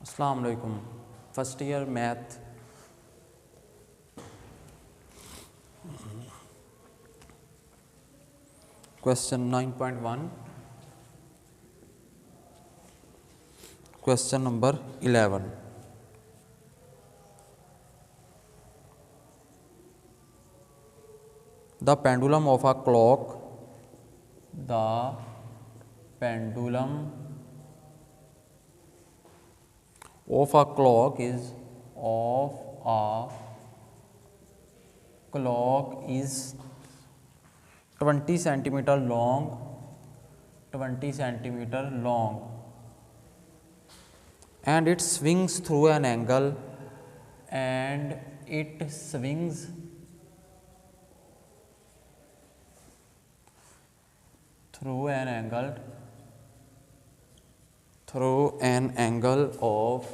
अस्सलाम वालेकुम। First year math question 9.1 question number 11। The pendulum of a clock is 20 centimeter long and it swings through an angle of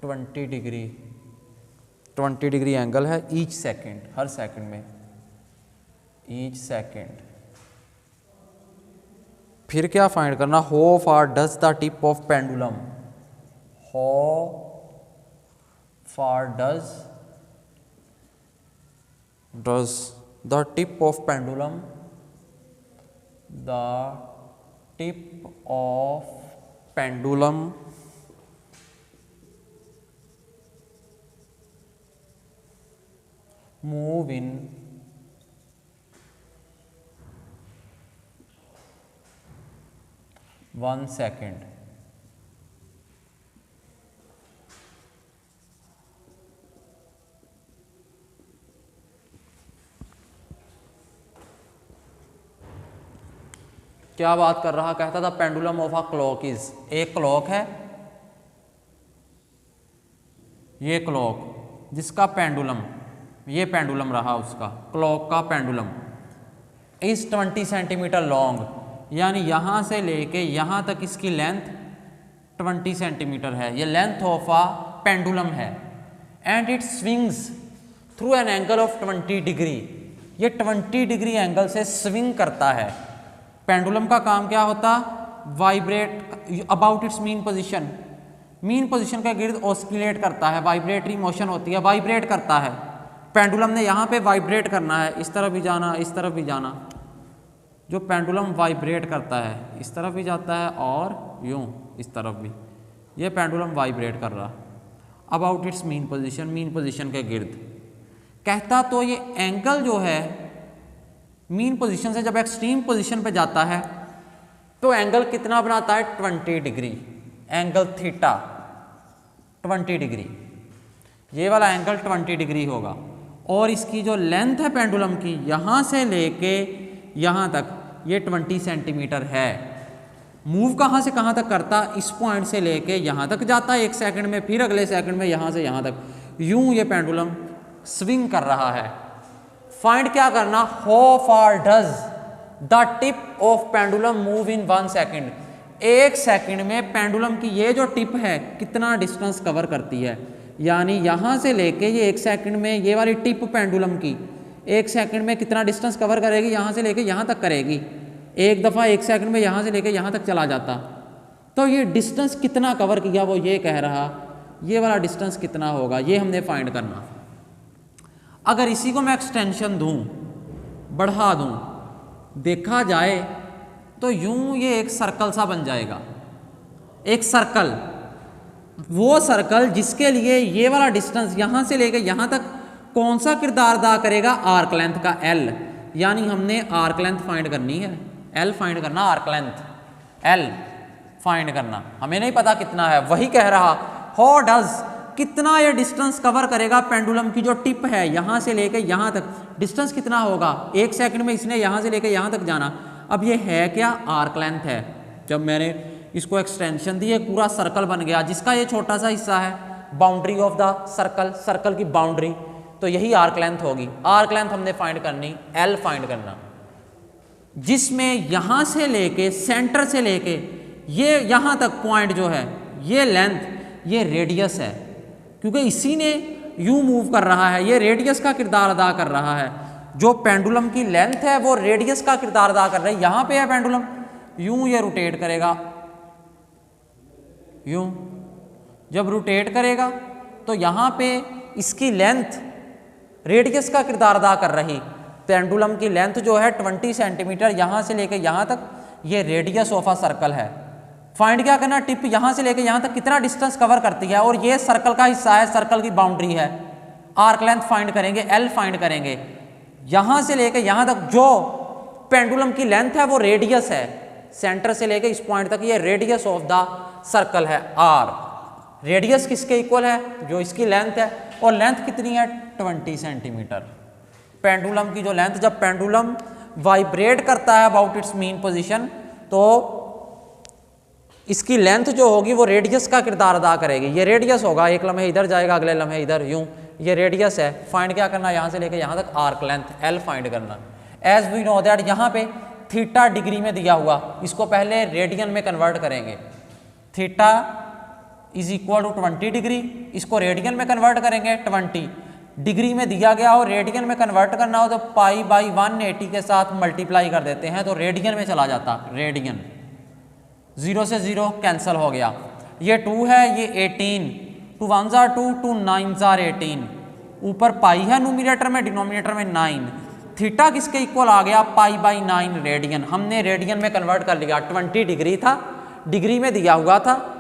20 degree angle है each second, हर second में, each second. फिर क्या find करना? How far does the tip of pendulum, how far does the tip of pendulum, the tip of pendulum move in 1 second। क्या बात कर रहा? कहता था pendulum of a clock is, एक क्लॉक है, ये क्लॉक जिसका पेंडुलम, ये पेंडुलम रहा उसका, क्लॉक का पेंडुलम इज 20 सेंटीमीटर लॉन्ग, यानी यहाँ से लेके यहाँ तक इसकी लेंथ 20 सेंटीमीटर है, ये लेंथ ऑफ अ पेंडुलम है। And it swings through an angle of 20 degree, ये 20 डिग्री एंगल से स्विंग करता है। पेंडुलम का काम क्या होता? Vibrate about it's mean position, mean position के गिर्द ऑस्किलेट करता है, वाइब्रेटरी मोशन होती है, वाइब्रेट करता है। पेंडुलम ने यहाँ पे वाइब्रेट करना है, इस तरफ भी जाना, इस तरफ भी जाना। जो पेंडुलम वाइब्रेट करता है इस तरफ भी जाता है और यूं इस तरफ भी, ये पेंडुलम वाइब्रेट कर रहा about it's mean position, mean position के गिर्द। कहता तो ये एंगल जो है मीन पोजीशन से जब एक्सट्रीम पोजीशन पे जाता है तो एंगल कितना बनाता है? 20 डिग्री, एंगल थीटा 20 डिग्री, ये वाला एंगल 20 डिग्री होगा। और इसकी जो लेंथ है पेंडुलम की, यहाँ से लेके यहाँ तक, ये 20 सेंटीमीटर है। मूव कहाँ से कहाँ तक करता? इस पॉइंट से लेके यहाँ तक जाता है 1 सेकंड में, फिर अगले सेकंड में यहाँ से यहाँ तक, यूं ये पेंडुलम स्विंग कर रहा है। फाइंड क्या करना? How far does the tip of pendulum move in 1 second, 1 second में पेंडुलम की ये जो टिप है कितना डिस्टेंस कवर करती है। यानी यहाँ से लेके ये 1 सेकंड में, ये वाली टिप पेंडुलम की 1 सेकंड में कितना डिस्टेंस कवर करेगी? यहाँ से लेके यहाँ तक करेगी। एक दफ़ा 1 सेकंड में यहाँ से लेके यहाँ तक चला जाता, तो ये डिस्टेंस कितना कवर किया वो ये कह रहा, ये वाला डिस्टेंस कितना होगा, ये हमने फाइंड करना। अगर इसी को मैं एक्सटेंशन दूँ, बढ़ा दूँ, देखा जाए तो यूं ये एक सर्कल सा बन जाएगा, एक सर्कल, वो सर्कल जिसके लिए ये वाला डिस्टेंस यहाँ से लेकर यहाँ तक कौन सा किरदार अदा करेगा? आर्क लेंथ का L। यानी हमने आर्क लेंथ फाइंड करनी है, L फाइंड करना, आर्क लेंथ L फाइंड करना। हमें नहीं पता कितना है, वही कह रहा हाउ डज, कितना ये डिस्टेंस कवर करेगा पेंडुलम की जो टिप है, यहाँ से लेकर यहाँ तक डिस्टेंस कितना होगा? 1 सेकंड में इसने यहाँ से लेकर यहाँ तक जाना। अब ये है क्या? आर्क लेंथ है। जब मैंने इसको एक्सटेंशन दी, एक पूरा सर्कल बन गया जिसका ये छोटा सा हिस्सा है boundary of the circle, circle की बाउंड्री, तो यही आर्क लेंथ होगी। आर्क लेंथ हमने फाइंड करनी, L फाइंड करना, जिसमें यहाँ से लेके, सेंटर से लेके ये यहाँ तक पॉइंट जो है, ये लेंथ, ये रेडियस है, क्योंकि इसी ने यू मूव कर रहा है, ये रेडियस का किरदार अदा कर रहा है। जो पेंडुलम की लेंथ है वो रेडियस का किरदार अदा कर रही है। यहां पे है पेंडुलम, यूं ये रोटेट करेगा, यूं जब रोटेट करेगा तो यहां पे इसकी लेंथ रेडियस का किरदार अदा कर रही। पेंडुलम की लेंथ जो है 20 सेंटीमीटर, यहां से लेके यहां तक ये रेडियस ऑफ अ सर्कल है। फाइंड क्या करना, टिप यहां से लेके यहां तक कितना डिस्टेंस कवर करती है, और ये सर्कल का हिस्सा है, सर्कल की बाउंड्री है। आर्क लेंथ फाइंड करेंगे, एल फाइंड करेंगे। यहां से लेके यहां तक जो पेंडुलम की लेंथ है वो रेडियस है, सेंटर से लेके इस पॉइंट तक ये रेडियस ऑफ द सर्कल है आर। रेडियस किसके इक्वल है, जो इसकी लेंथ है, और लेंथ कितनी है 20 सेंटीमीटर। पेंडुलम की जो लेंथ, जब पेंडुलम वाइब्रेट करता है अबाउट इट्स मीन पोजीशन, तो इसकी लेंथ जो होगी वो रेडियस का किरदार अदा करेगी। ये रेडियस होगा, एक लम्हे इधर जाएगा, अगले लम्हे इधर, यूं ये रेडियस है। फाइंड क्या करना, यहां से लेके यहां तक आर्क लेंथ एल फाइंड करना। एज वी नो दैट यहां पे थीटा डिग्री में दिया हुआ, इसको पहले रेडियन में कन्वर्ट करेंगे। Theta is equal to 20 degree, इसको रेडियन में कन्वर्ट करेंगे। 20 डिग्री में दिया गया हो, रेडियन में कन्वर्ट करना हो तो पाई बाई 180 के साथ मल्टीप्लाई कर देते हैं तो रेडियन में चला जाता। रेडियन 0 से 0 कैंसिल हो गया। ये 2 है, ये 18, 2 1 जार 2, 2 9 जार 18। ऊपर पाई है न्यूमरेटर में, डिनोमिनेटर में 9। थीटा किसके इक्वल आ गया, पाई बाई 9 रेडियन। हमने रेडियन में कन्वर्ट कर लिया। 20 डिग्री था, डिग्री में दिया हुआ था,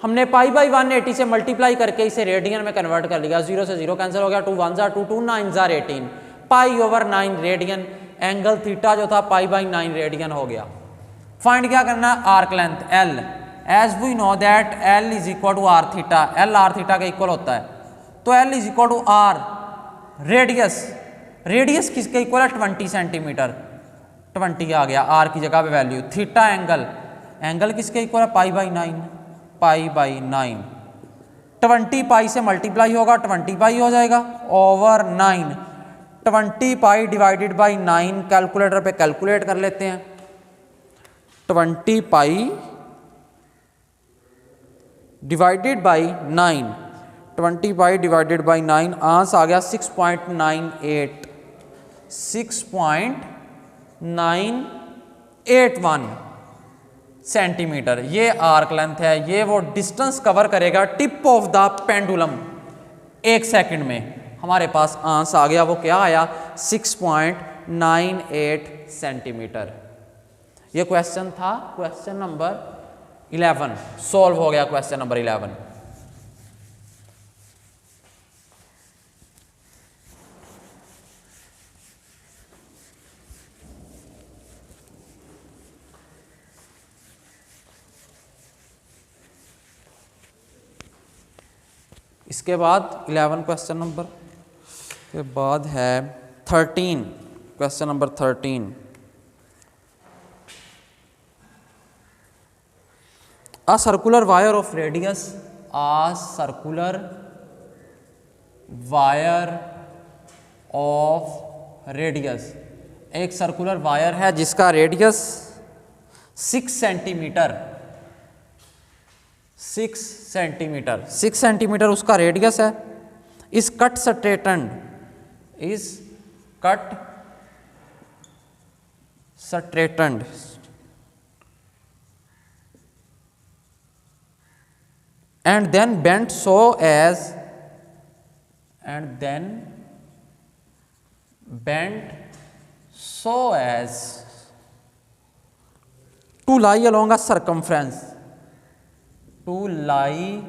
हमने पाई बाई 180 से मल्टीप्लाई करके इसे रेडियन में कन्वर्ट कर लिया। 0 से 0 कैंसिल हो गया। 2 1 jar 2, 2 9 jar 18, pi over 9 radian. Angle theta जो था पाई बाई 9 रेडियन हो गया। फाइंड क्या करना, arc length L. As we know that L is equal to R theta, L R theta के इक्वल होता है, तो L is equal to R radius. Radius किसके इक्वल है, 20 सेंटीमीटर। 20 आ गया आर की जगह पे वैल्यू। थीटा एंगल, एंगल किसके इक्वल है, पाई बाई 9, पाई बाई 9। 20 पाई से मल्टीप्लाई होगा, 20 पाई हो जाएगा over 9। 20 pi divided by 9 calculator पे कैलकुलेट कर लेते हैं। 20 pi divided by 9, 20 pi divided by 9, answer आ गया 6.98, 6.981 सेंटीमीटर। ये आर्क लेंथ है, ये वो डिस्टेंस कवर करेगा tip of the pendulum 1 second में। हमारे पास आंसर आ गया, वो क्या आया, 6.98 सेंटीमीटर। ये क्वेश्चन था क्वेश्चन नंबर 11, सॉल्व हो गया क्वेश्चन नंबर 11। इसके बाद 11 क्वेश्चन नंबर के बाद है 13, question number 13। A circular wire of radius, a circular wire of radius, एक सर्कुलर वायर है जिसका रेडियस 6 सेंटीमीटर, 6 सेंटीमीटर, 6 सेंटीमीटर उसका रेडियस है। इस कट स्ट्रेटन्ड, इस cut स्ट्रेटन्ड and then bent so as, and then bent so as to lie along a circumference, to lie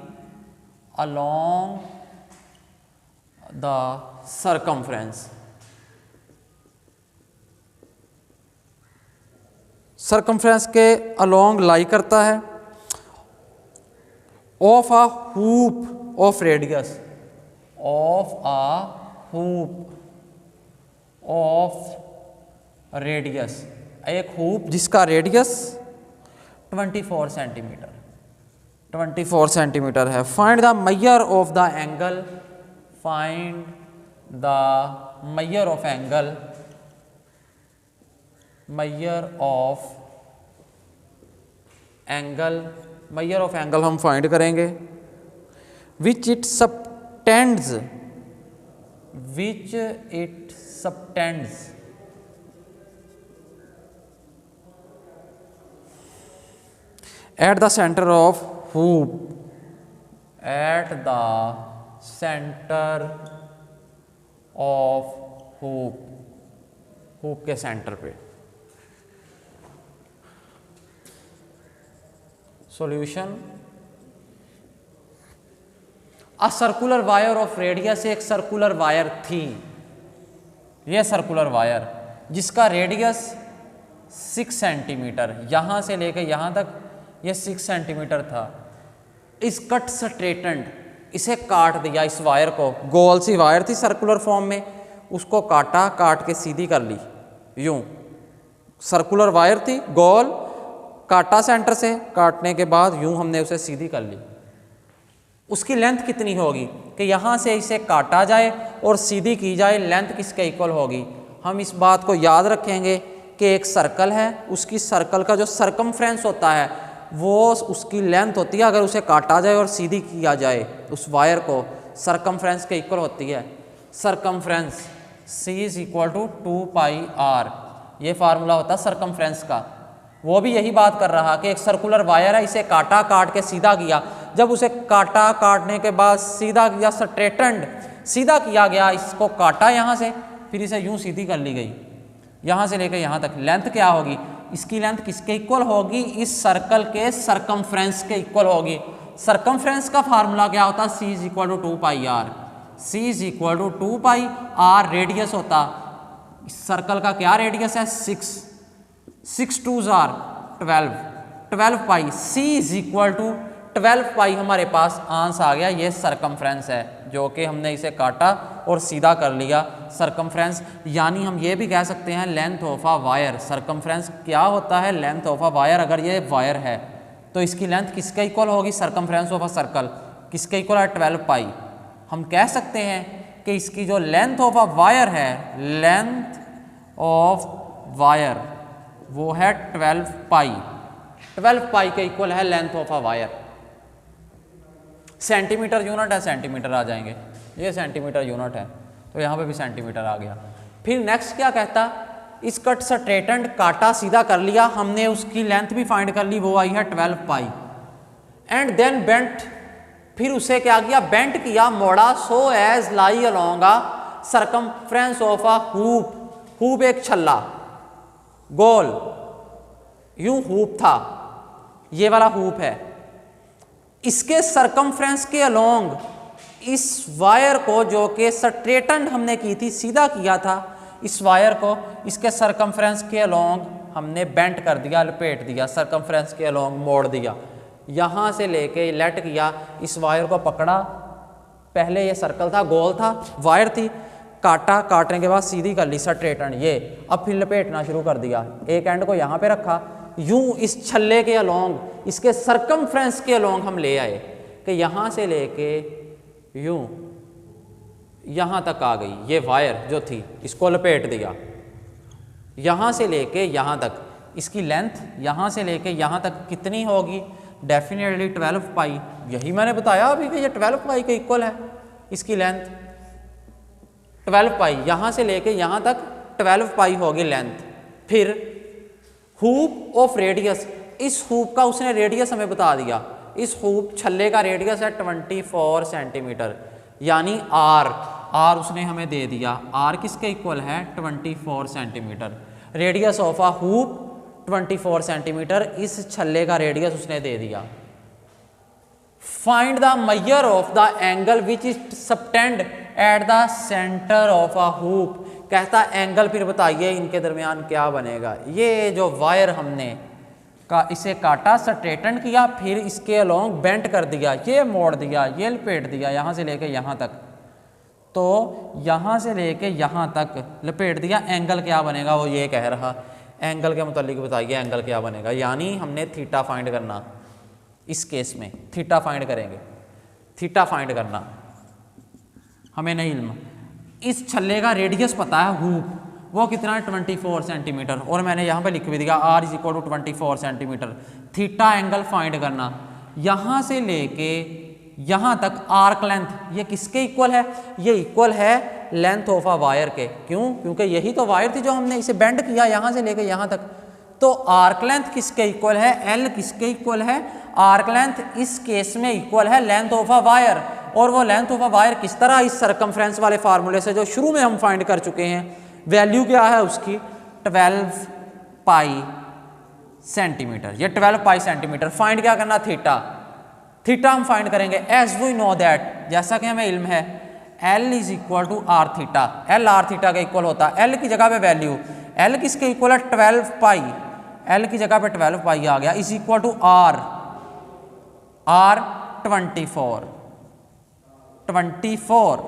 along the circumference, circumference के along lie करता है, of a hoop of radius, of a hoop of radius, एक hoop जिसका radius 24 centimetre, 24 centimetre है। Find the measure of the angle, find the measure of angle, measure of angle, measure of angle हम find करेंगे। Which it subtends, which it subtends at the center of hoop, at the center of hoop, hoop के centre पे। Solution, a circular wire of radius, एक circular wire थी, ये circular wire जिसका radius 6 centimetre, यहाँ से लेकर यहाँ तक ये 6 सेंटीमीटर था। इस कट स्ट्रेटन्ड, इसे काट दिया, इस वायर को, गोल सी वायर थी सर्कुलर फॉर्म में, उसको काटा, काट के सीधी कर ली, यूं सर्कुलर वायर थी गोल, काटा सेंटर से, काटने के बाद यूं हमने उसे सीधी कर ली। उसकी लेंथ कितनी होगी कि यहाँ से इसे काटा जाए और सीधी की जाए, लेंथ किसके इक्वल होगी? हम इस बात को याद रखेंगे कि एक सर्कल है, उसकी सर्कल का जो सरकमफ्रेंस होता है वो उसकी लेंथ होती है, अगर उसे काटा जाए और सीधी किया जाए उस वायर को, सरकमफ्रेंस के इक्वल होती है। Circumference C is equal to 2πr, ये फार्मूला होता है सरकमफ्रेंस का। वो भी यही बात कर रहा कि एक सर्कुलर वायर है, इसे काटा, काट के सीधा किया, जब उसे काटा, काटने के बाद सीधा किया, स्ट्रेटन्ड, सीधा किया गया, इसको काटा यहाँ से, फिर इसे यूं सीधी कर ली गई, यहाँ से लेकर यहाँ तक। लेंथ क्या होगी? इसकी लेंथ किसके इक्वल होगी? इस सर्कल के सरकमफ्रेंस के इक्वल होगी। सरकमफ्रेंस का फार्मूला क्या होता है? C is equal to 2πr, C is equal to 2πr radius होता, इस सर्कल का क्या रेडियस है? 6 2s are 12 pi, C is equal to 12 pi हमारे पास आंसर आ गया। ये सरकमफ्रेंस है जो कि हमने इसे काटा और सीधा कर लिया, सरकमफ्रेंस। यानी हम ये भी कह सकते हैं length of a wire, circumference क्या होता है? Length of a wire. अगर ये वायर है तो इसकी लेंथ किसके इक्वल होगी? सरकमफ्रेंस ऑफ अ सर्कल किसके इक्वल है? 12 पाई। हम कह सकते हैं कि इसकी जो लेंथ ऑफ अ वायर है, लेंथ ऑफ वायर वो है 12 पाई, 12 पाई के इक्वल है length of a wire. Centimetre unit है, सेंटीमीटर आ जाएंगे, ये सेंटीमीटर यूनिट है तो यहाँ पे भी सेंटीमीटर आ गया। फिर नेक्स्ट क्या कहता? इस कट स्ट्रेटन्ड, काटा, सीधा कर लिया हमने, उसकी लेंथ भी फाइंड कर ली, वो आई है 12 पाई। एंड देन बेंट, फिर उसे क्या किया? बेंट किया, मोड़ा, so as lie along a circumference of a hoop. Hoop एक छल्ला, गोल, यूं हूप था, ये वाला हूप है, इसके सरकमफ्रेंस के अलोंग इस वायर को, जो कि स्ट्रेटन्ड हमने की थी, सीधा किया था, इस वायर को इसके सरकमफ्रेंस के अलोंग हमने बेंट कर दिया, लपेट दिया, सरकमफ्रेंस के अलोंग मोड़ दिया, यहाँ से लेके लेट किया, इस वायर को पकड़ा, पहले ये सर्कल था, गोल था, वायर थी, काटा, काटने के बाद सीधी कर ली स्ट्रेटन्ड ये, अब फिर लपेटना शुरू कर दिया, एक एंड को यहाँ पे रखा, यूं इस छल्ले के अलोंग, इसके सरकमफ्रेंस के अलोंग हम ले आए कि यहाँ से लेके यूं यहाँ तक आ गई ये वायर जो थी, इसको लपेट दिया, यहाँ से लेके यहाँ तक, इसकी लेंथ यहाँ से लेके यहाँ तक कितनी होगी? डेफिनेटली 12 पाई, यही मैंने बताया अभी कि ये 12 पाई के इक्वल है, इसकी लेंथ 12 पाई, यहाँ से लेके यहाँ तक 12 पाई होगी लेंथ। फिर हूप ऑफ रेडियस, इस हूप का उसने रेडियस हमें बता दिया, इस हूप छल्ले का रेडियस है 24 सेंटीमीटर, यानी आर उसने हमें दे दिया, आर किसके इक्वल है? 24 centimetre. Radius of a hoop 24 centimetre, इस छल्ले का रेडियस उसने दे दिया। Find the measure of the angle which is subtend at the centre of a hoop, कहता एंगल फिर बताइए इनके दरमियान क्या बनेगा। ये जो वायर हमने का इसे काटा, स्ट्रेटन किया, फिर इसके अलोंग बेंट कर दिया, ये मोड़ दिया, ये लपेट दिया, यहाँ से लेके यहाँ तक, तो यहाँ से लेके यहाँ तक लपेट दिया, एंगल क्या बनेगा? वो ये कह रहा एंगल के मुतालिक बताइए एंगल क्या बनेगा। यानी हमने थीटा फाइंड करना, इस केस में थीटा फाइंड करेंगे, थीटा फाइंड करना हमें नहीं इल्म। इस छल्ले का रेडियस पता है हूप, वो कितना है? 24 सेंटीमीटर, और मैंने यहाँ पे लिख भी दिया R is equal to 24 centimetre. Theta angle find करना, यहाँ से लेके यहाँ तक आर्क लेंथ, ये किसके इक्वल है? ये इक्वल है लेंथ ऑफ अ वायर के। क्यों? क्योंकि यही तो वायर थी जो हमने इसे बेंड किया यहाँ से लेके यहाँ तक। तो आर्क लेंथ किसके इक्वल है? एल किसके इक्वल है? आर्क लेंथ इस केस में इक्वल है लेंथ ऑफ अ वायर। और वो लेंथ ऑफ अ वायर किस तरह? इस सरकमफ्रेंस वाले फार्मूले से जो शुरू में हम फाइंड कर चुके हैं। वैल्यू क्या है उसकी? 12 पाई सेंटीमीटर। ये 12 पाई सेंटीमीटर। फाइंड क्या करना? थीटा। थीटा हम फाइंड करेंगे एज वी नो दैट, जैसा कि हमें इल्म है, L is equal to R theta. L R theta के इक्वल होता है। एल की जगह पे वैल्यू, एल किसके इक्वल है? 12 पाई। एल की जगह पे 12 पाई आ गया, इज इक्वल टू आर 24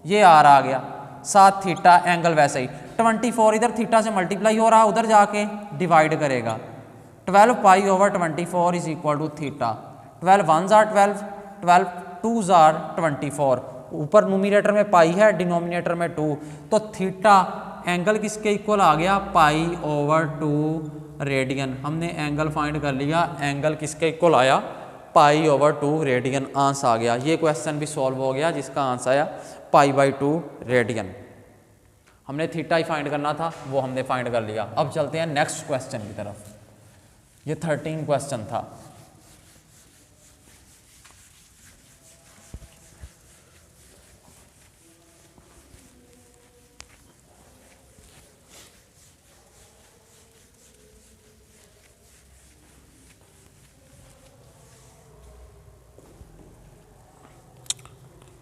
ये आर आ गया, साथ थीटा एंगल वैसे ही 24 इधर थीटा से मल्टीप्लाई हो रहा, उधर जाके डिवाइड करेगा। 12 pi over 24 is equal to theta. 12 1s are 12, 12 2s are 24। ऊपर न्यूमरेटर में पाई है, डिनोमिनेटर में 2, तो थीटा एंगल किसके इक्वल आ गया? Pi over 2 radian. हमने एंगल फाइंड कर लिया, एंगल किसके इक्वल आया? Pi over 2 radian. आंसर आ गया। ये क्वेश्चन भी सॉल्व हो गया जिसका आंसर आया पाई बाई 2 रेडियन। हमने थीटा ही फाइंड करना था, वो हमने फाइंड कर लिया। अब चलते हैं नेक्स्ट क्वेश्चन की तरफ। ये 13 क्वेश्चन था।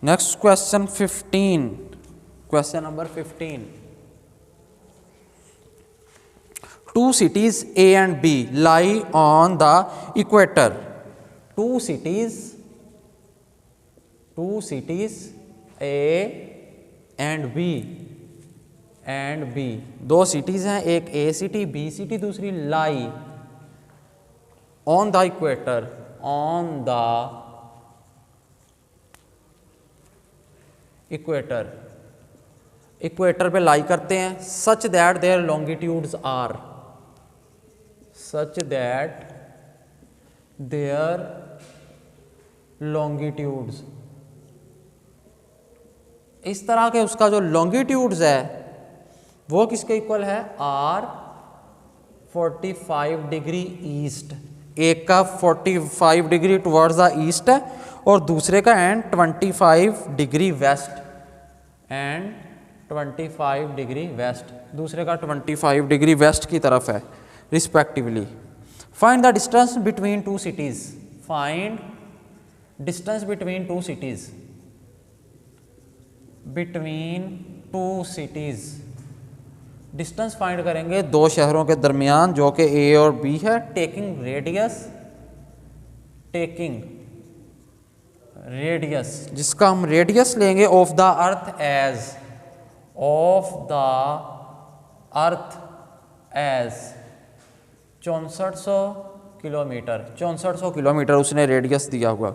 Next question 15. Question number 15. Two cities A and B lie on the equator. Two cities A and B दो सिटीज हैं, एक A सिटी B सिटी दूसरी lie on the equator, on the equator पे lie करते हैं। Such that their longitudes are, such that their longitudes, इस तरह के उसका जो लॉन्गिट्यूड्स है वो किसके इक्वल है? R 45 degree east. एक का 45 डिग्री टुवर्ड्स द ईस्ट है और दूसरे का and 25 degree west, and 25 degree west, दूसरे का 25 डिग्री वेस्ट की तरफ है respectively. Find the distance between two cities. Find distance between two cities, between two cities. Distance find करेंगे दो शहरों के दरमियान जो कि ए और बी है। टेकिंग रेडियस, जिसका हम रेडियस लेंगे of the earth as, of the earth as 6400 kilometre. 6400 kilometre उसने रेडियस दिया हुआ।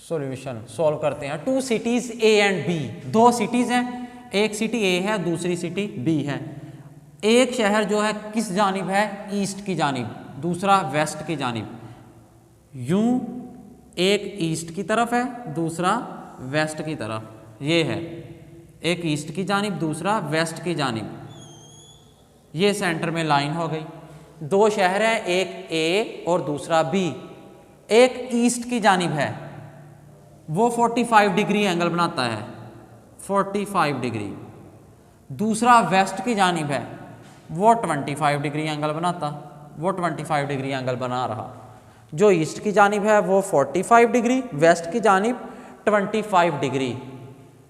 सॉल्यूशन सॉल्व करते हैं। Two cities A and B, दो सिटीज हैं, एक सिटी ए है दूसरी सिटी बी है। एक शहर जो है किस जानिब है? ईस्ट की जानिब, दूसरा वेस्ट की जानिब। यूं एक ईस्ट की तरफ है, दूसरा वेस्ट की तरफ। ये है एक ईस्ट की जानिब, दूसरा वेस्ट की जानिब। ये सेंटर में लाइन हो गई। दो शहर हैं, एक ए और दूसरा बी। एक ईस्ट की जानिब है, वो 45 डिग्री एंगल बनाता है, 45 डिग्री। दूसरा वेस्ट की जानिब है, वो 25 डिग्री एंगल बनाता, वो 25 डिग्री एंगल बना रहा। जो ईस्ट की जानिब है वो 45 डिग्री, वेस्ट की जानिब 25 डिग्री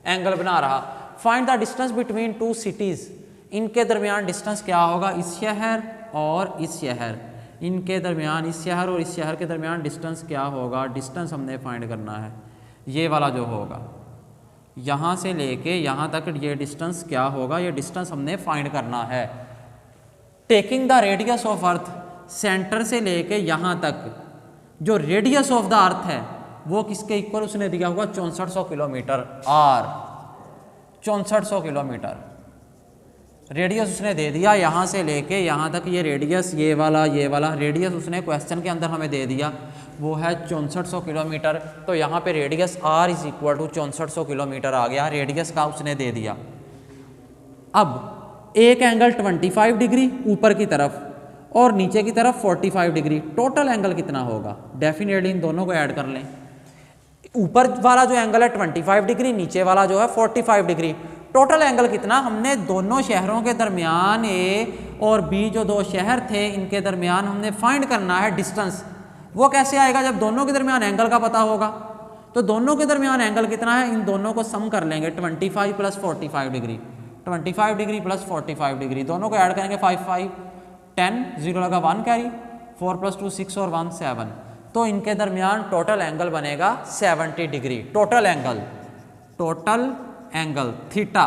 एंगल बना रहा। Find the distance between two cities. इनके दरमियान डिस्टेंस क्या होगा? इस शहर और इस शहर, इनके दरमियान, इस शहर और इस शहर के दरमियान डिस्टेंस क्या होगा? डिस्टेंस हमने फाइंड करना है। ये वाला जो होगा यहाँ से लेके यहाँ तक, ये डिस्टेंस क्या होगा? ये डिस्टेंस हमने फाइंड करना है। Taking the radius of earth, centre से लेके यहाँ तक जो रेडियस ऑफ द अर्थ है वो किसके इक्वल उसने दिया हुआ? 6400 किलोमीटर। Are 6400 kilometre. रेडियस उसने दे दिया यहाँ से लेके यहाँ तक, ये रेडियस ये वाला रेडियस उसने क्वेश्चन के अंदर हमें दे दिया, वो है 6400 किलोमीटर। तो यहाँ पे radius r is equal to 6400 kilometre आ गया, रेडियस का उसने दे दिया। अब एक एंगल 25 डिग्री ऊपर की तरफ और नीचे की तरफ 45 डिग्री, टोटल एंगल कितना होगा? डेफिनेटली इन दोनों को ऐड कर लें। ऊपर वाला जो एंगल है 25 डिग्री, नीचे वाला जो है 45 डिग्री, टोटल एंगल कितना? हमने दोनों शहरों के दरमियान ए और बी जो दो शहर थे इनके दरमियान हमने फाइंड करना है डिस्टेंस। वो कैसे आएगा? जब दोनों के दरमियान एंगल का पता होगा। तो दोनों के दरमियान एंगल कितना है, इन दोनों को सम कर लेंगे, 25 plus 45 degree, 25 degree plus 45 degree, दोनों को ऐड करेंगे 5 5 10, 0 लगा 1 कैरी, 4 + 2 6 और 1 7। तो इनके दरमियान टोटल एंगल बनेगा 70 डिग्री। टोटल एंगल थीटा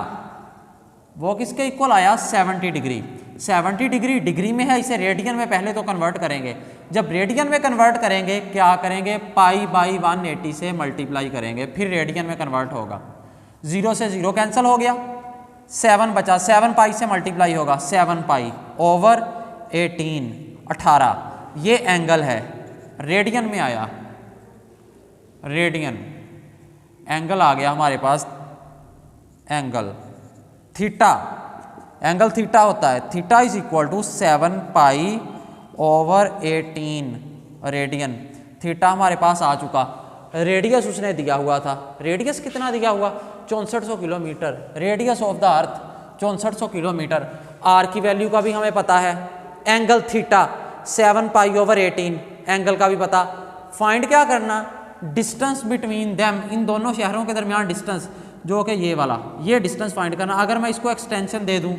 वो किसके इक्वल आया? 70 डिग्री। 70 डिग्री डिग्री में है, इसे रेडियन में पहले तो कन्वर्ट करेंगे। जब रेडियन में कन्वर्ट करेंगे क्या करेंगे? π/180 से मल्टीप्लाई करेंगे, फिर रेडियन में कन्वर्ट होगा। 0 से 0 कैंसिल हो गया, 7 बचा, 7 पाई से मल्टीप्लाई होगा, 7 पाई ओवर 18। ये एंगल है, रेडियन में आया, रेडियन एंगल आ गया हमारे पास, एंगल थीटा, एंगल थीटा होता है, theta is equal to 7 pi over 18 radian. Theta हमारे पास आ चुका। रेडियस उसने दिया हुआ था, रेडियस कितना दिया हुआ? 6400 kilometre, radius of the earth 6400 kilometre. R की वैल्यू का भी हमें पता है, angle theta 7 pi over 18, angle का भी पता। फाइंड क्या करना? डिस्टेंस बिटवीन देम, इन दोनों शहरों के दरमियान डिस्टेंस, जो कि ये वाला, ये डिस्टेंस फाइंड करना। अगर मैं इसको एक्सटेंशन दे दूं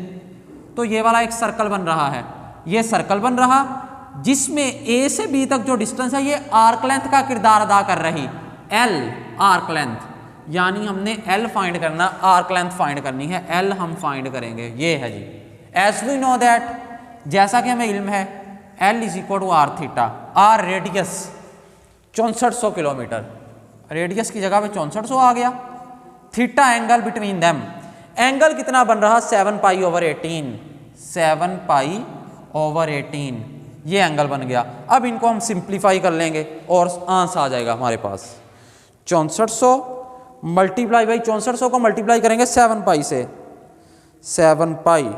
तो ये वाला एक सर्कल बन रहा है, ये सर्कल बन रहा जिसमें ए से बी तक जो डिस्टेंस है ये आर्क लेंथ का किरदार अदा कर रही, एल आर्क लेंथ, यानी हमने एल फाइंड करना, आर्क लेंथ फाइंड करनी है, एल हम फाइंड करेंगे। ये है जी, एज वी नो दैट, जैसा कि हमें इल्म है, L is equal to R theta. R radius 6400 kilometre, radius की जगह पे 6400 आ गया। Theta angle between them, angle कितना बन रहा? 7 पाई ओवर 18, 7 पाई ओवर 18, ये एंगल बन गया। अब इनको हम सिंप्लीफाई कर लेंगे और आंसर आ जाएगा हमारे पास 6400 मल्टीप्लाई बाई 6400 को मल्टीप्लाई करेंगे 7 पाई से, 7 पाई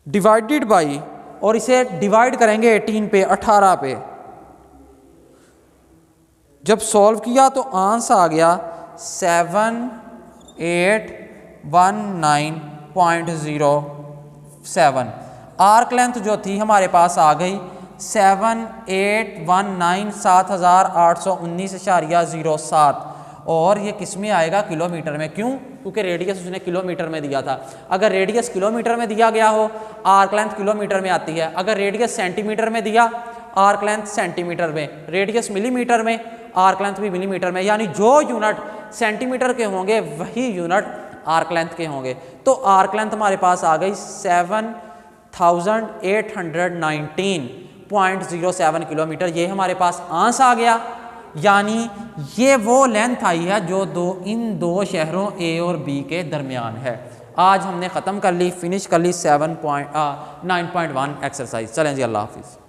डिवाइडेड बाई, और इसे डिवाइड करेंगे 18 पे, 18 पे। जब सॉल्व किया तो आंसर आ गया 7819.07। आर्क लेंथ जो थी हमारे पास आ गई 7819, 7819.07, और ये किस में आएगा? किलोमीटर में। क्यों? क्योंकि रेडियस उसने किलोमीटर में दिया था। अगर रेडियस किलोमीटर में दिया गया हो, आर्क लेंथ किलोमीटर में आती है। अगर रेडियस सेंटीमीटर में दिया, आर्क लेंथ सेंटीमीटर में, रेडियस मिलीमीटर में, आर्क लेंथ भी मिलीमीटर में, यानी जो यूनिट सेंटीमीटर के होंगे वही यूनिट आर्क लेंथ के होंगे। तो आर्क लेंथ हमारे पास आ गई 7819.07 किलोमीटर, ये हमारे पास आंसर आ गया। यानी ये वो लेंथ आई है जो इन दो शहरों ए और बी के दरमियान है। आज हमने ख़त्म कर ली, फिनिश कर ली 9.1 एक्सरसाइज। चलें जी, अल्लाह हाफिज़।